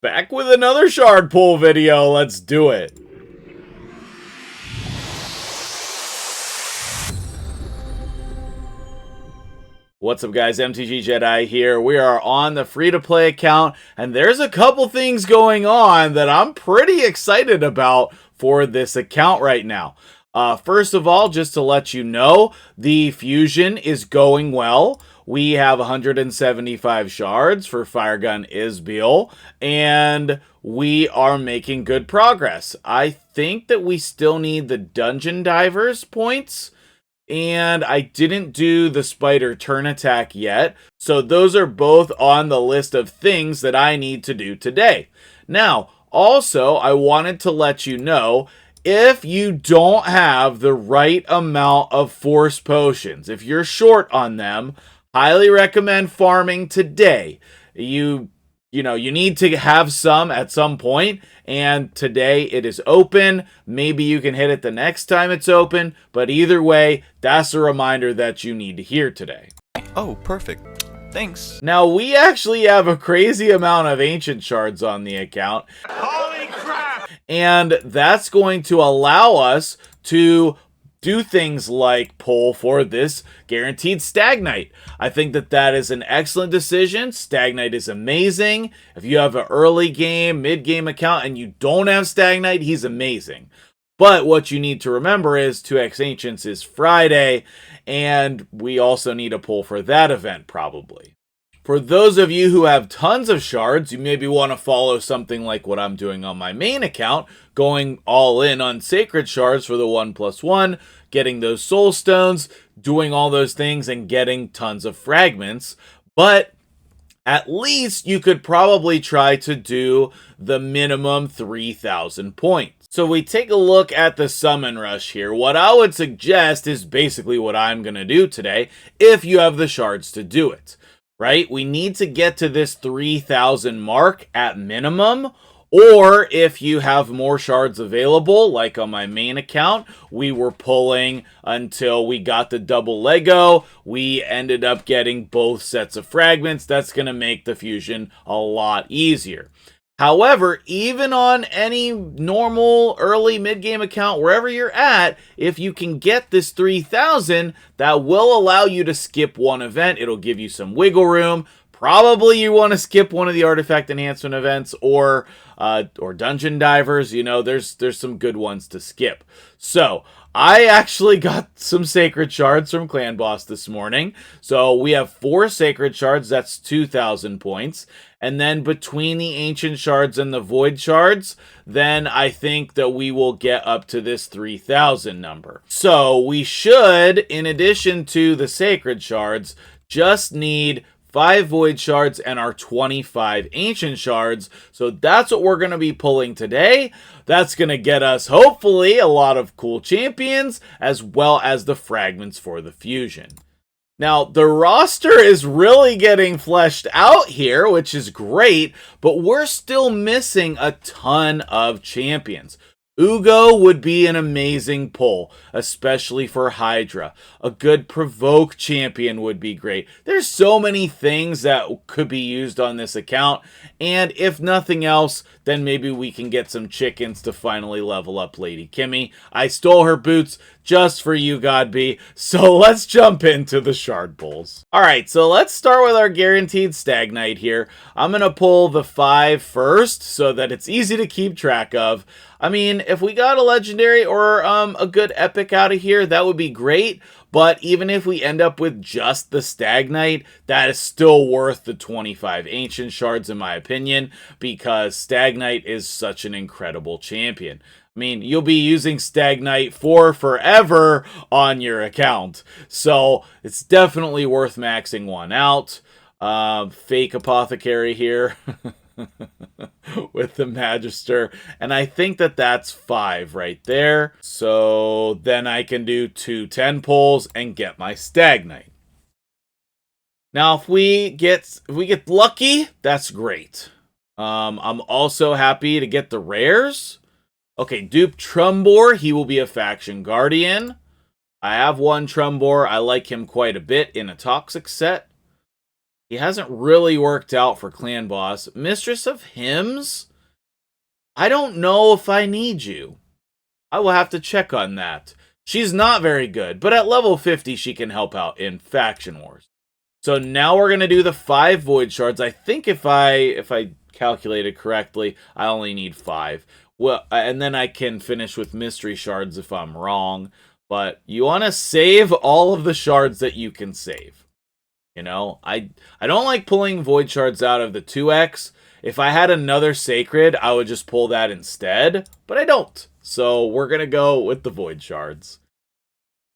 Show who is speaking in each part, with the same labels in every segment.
Speaker 1: Back with another shard pull video. Let's do it. What's up, guys? MtgJedi here. We are on the free-to-play account, and there's a couple things going on that I'm pretty excited about for this account right now. First of all, just to let you know, the fusion is going well. We have 175 shards for Firegun Isbiel, and we are making good progress. I think that we still need the Dungeon Divers points, and I didn't do the Spider Turn Attack yet, so those are both on the list of things that I need to do today. Now, also, I wanted to let you know, if you don't have the right amount of Force Potions, if you're short on them, highly recommend farming today. You need to have some at some point, and today it is open. Maybe you can hit it the next time it's open, but either way, that's a reminder that you need to hear today.
Speaker 2: Oh, perfect. Thanks.
Speaker 1: Now, we actually have a crazy amount of ancient shards on the account.
Speaker 3: Holy crap!
Speaker 1: And that's going to allow us to do things like pull for this guaranteed Stagnite. I think that that is an excellent decision. Stagnite is amazing. If you have an early game, mid-game account, and you don't have Stagnite, he's amazing. But what you need to remember is 2x Ancients is Friday, and we also need a pull for that event, probably. For those of you who have tons of shards, you maybe want to follow something like what I'm doing on my main account, going all in on sacred shards for the 1+1, getting those Soulstones, doing all those things, and getting tons of fragments. But at least you could probably try to do the minimum 3,000 points. So we take a look at the summon rush here. What I would suggest is basically what I'm going to do today, if you have the shards to do it. Right? We need to get to this 3,000 mark at minimum, or if you have more shards available, like on my main account, we were pulling until we got the double Lego. We ended up getting both sets of fragments. That's going to make the fusion a lot easier. However, even on any normal early mid-game account, wherever you're at, if you can get this 3,000, that will allow you to skip one event. It'll give you some wiggle room. Probably you want to skip one of the artifact enhancement events or dungeon divers. You know, there's some good ones to skip. So I actually got some sacred shards from Clan Boss this morning. So we have 4 sacred shards. That's 2,000 points. And then between the ancient shards and the void shards, then I think that we will get up to this 3,000 number. So we should, in addition to the sacred shards, just need 5 void shards and our 25 ancient shards. So that's what we're going to be pulling today. That's going to get us, hopefully, a lot of cool champions, as well as the fragments for the fusion. Now, the roster is really getting fleshed out here, which is great, but we're still missing a ton of champions. Ugo would be an amazing pull, especially for Hydra. A good provoke champion would be great. There's so many things that could be used on this account, and if nothing else, then maybe we can get some chickens to finally level up Lady Kimmy. I stole her boots just for you, Godby. So let's jump into the shard pulls. Alright, so let's start with our guaranteed Stagnite here. I'm going to pull the 5 first so that it's easy to keep track of. I mean, if we got a legendary or a good epic out of here, that would be great. But even if we end up with just the Stagnite, that is still worth the 25 ancient shards in my opinion, because Stagnite is such an incredible champion. I mean, you'll be using Stagnite for forever on your account. So it's definitely worth maxing one out. Fake Apothecary here. With the Magister, and I think that that's 5 right there. So then I can do 2 10 pulls and get my Stagnite. Now if we get lucky, that's great. I'm also happy to get the rares. Okay, dupe Trumbor, he will be a faction guardian. I have one Trumbor. I like him quite a bit in a toxic set. He hasn't really worked out for Clan Boss. Mistress of Hymns? I don't know if I need you. I will have to check on that. She's not very good, but at level 50 she can help out in Faction Wars. So now we're going to do the 5 Void Shards. I think if I calculated correctly, I only need 5. Well, and then I can finish with Mystery Shards if I'm wrong. But you want to save all of the shards that you can save. You know, I don't like pulling Void Shards out of the 2x. If I had another Sacred, I would just pull that instead. But I don't. So we're going to go with the Void Shards.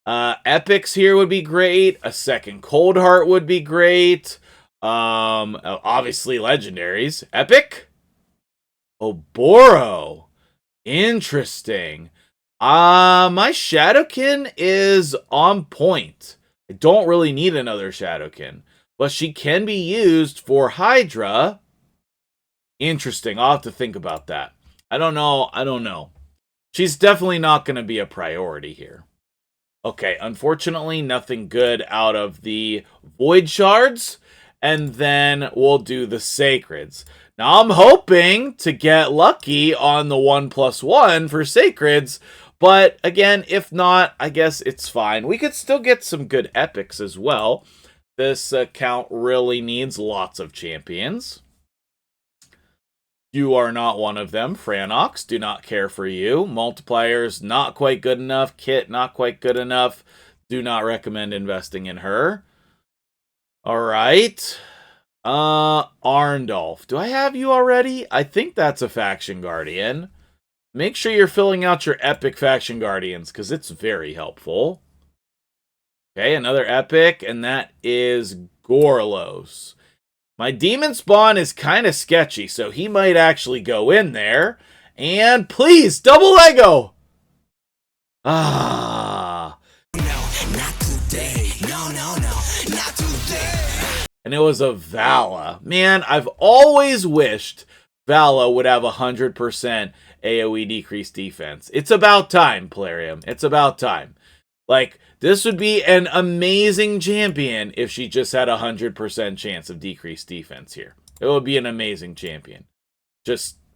Speaker 1: Epics here would be great. A second Cold Heart would be great. Obviously legendaries. Epic? Oboro. Interesting. My Shadowkin is on point. I don't really need another Shadowkin. But she can be used for Hydra. Interesting. I'll have to think about that. I don't know. She's definitely not going to be a priority here. Okay, unfortunately, nothing good out of the Void Shards. And then we'll do the Sacreds. Now, I'm hoping to get lucky on the 1+1 for Sacreds. But, again, if not, I guess it's fine. We could still get some good Epics as well. This account really needs lots of champions. You are not one of them. Franox, do not care for you. Multipliers, not quite good enough. Kit, not quite good enough. Do not recommend investing in her. Alright. Arndolf. Do I have you already? I think that's a Faction Guardian. Make sure you're filling out your Epic Faction Guardians, because it's very helpful. Okay, another Epic, and that is Gorlos. My Demon Spawn is kind of sketchy, so he might actually go in there. And please, double Lego! Ah. No, not today. No, not today. And it was a Vala. Man, I've always wished Vala would have 100% AoE decreased defense. It's about time, Plarium. It's about time. Like, this would be an amazing champion if she just had 100% chance of decreased defense here. It would be an amazing champion.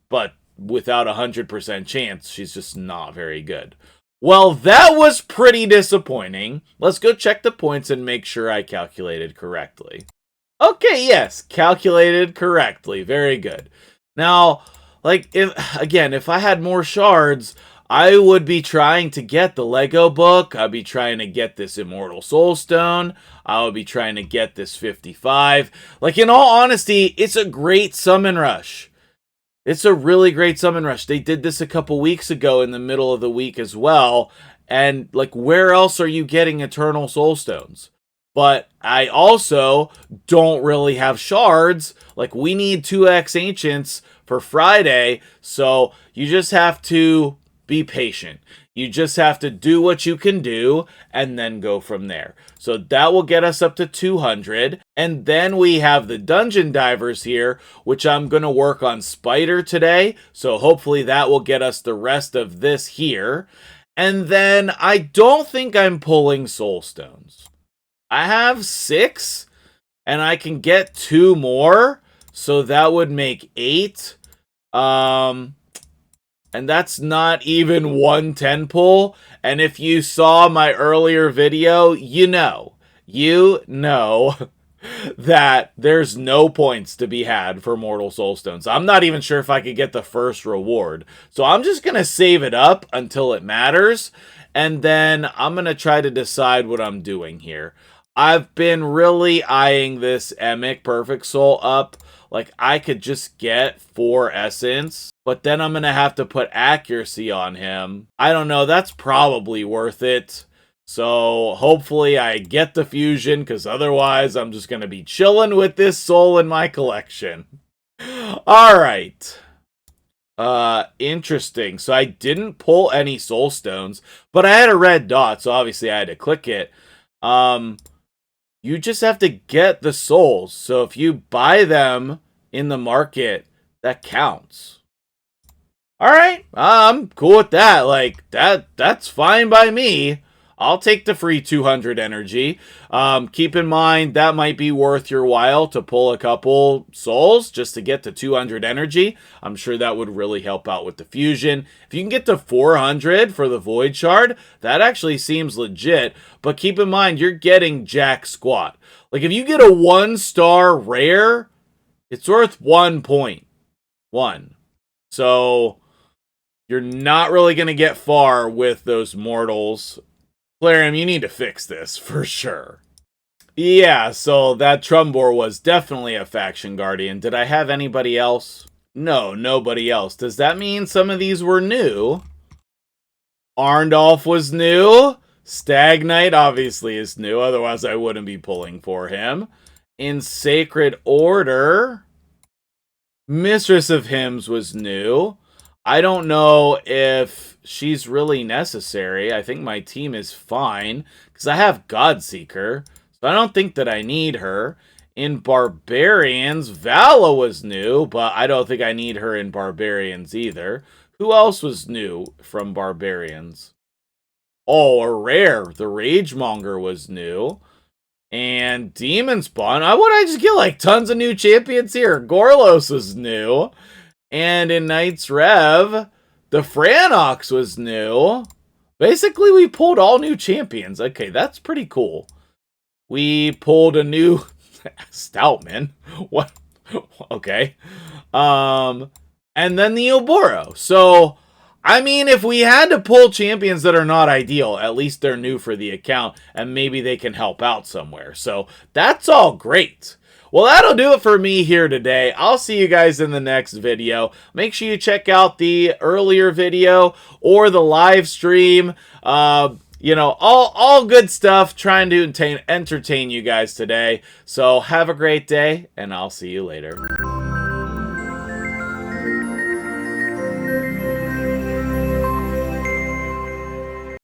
Speaker 1: But without 100% chance, she's just not very good. Well, that was pretty disappointing. Let's go check the points and make sure I calculated correctly. Okay, yes, calculated correctly. Very good. Now, like, if I had more shards, I would be trying to get the Lego book. I'd be trying to get this Immortal Soulstone. I would be trying to get this 55. Like, in all honesty, it's a great summon rush. It's a really great summon rush. They did this a couple weeks ago in the middle of the week as well. And, like, where else are you getting Eternal Soulstones? But I also don't really have shards. Like, we need 2x Ancients for Friday. So you just have to be patient. You just have to do what you can do and then go from there. So that will get us up to 200. And then we have the Dungeon Divers here, which I'm going to work on Spider today. So hopefully that will get us the rest of this here. And then I don't think I'm pulling Soulstones. I have 6 and I can get 2 more. So that would make 8. And that's not even 110 pull. And if you saw my earlier video, you know that there's no points to be had for Mortal Soulstones. I'm not even sure if I could get the first reward. So I'm just going to save it up until it matters. And then I'm going to try to decide what I'm doing here. I've been really eyeing this Emic Perfect Soul up. Like, I could just get 4 Essence, but then I'm going to have to put Accuracy on him. I don't know, that's probably worth it. So, hopefully I get the Fusion, because otherwise I'm just going to be chilling with this soul in my collection. Alright. Interesting. So, I didn't pull any Soul Stones, but I had a red dot, so obviously I had to click it. You just have to get the souls. So if you buy them in the market, that counts. All right, I'm cool with that. Like, that's fine by me. I'll take the free 200 energy. Keep in mind, that might be worth your while to pull a couple souls just to get to 200 energy. I'm sure that would really help out with the fusion. If you can get to 400 for the Void Shard, that actually seems legit. But keep in mind, you're getting jack squat. Like, if you get a 1-star rare, it's worth 1.1. So you're not really going to get far with those mortals. Clarium, you need to fix this for sure. Yeah, so that Trumbor was definitely a faction guardian. Did I have anybody else? No, nobody else. Does that mean some of these were new? Arndolf was new. Stag Knight obviously is new, otherwise I wouldn't be pulling for him. In Sacred Order, Mistress of Hymns was new. I don't know if she's really necessary. I think my team is fine because I have Godseeker, so I don't think that I need her. In Barbarians, Vala was new, but I don't think I need her in Barbarians either. Who else was new from Barbarians? Oh, a rare. The Ragemonger was new. And Demon Spawn. Would I just get like tons of new champions here? Gorlos was new. And in Knights Rev, the Franox was new. Basically, we pulled all new champions. Okay, that's pretty cool. We pulled a new Stoutman. What? Okay. And then the Oboro. So, I mean, if we had to pull champions that are not ideal, at least they're new for the account, and maybe they can help out somewhere. So, that's all great. Well, that'll do it for me here today. I'll see you guys in the next video. Make sure you check out the earlier video or the live stream. You know, all good stuff. Trying to entertain you guys today. So have a great day, and I'll see you later.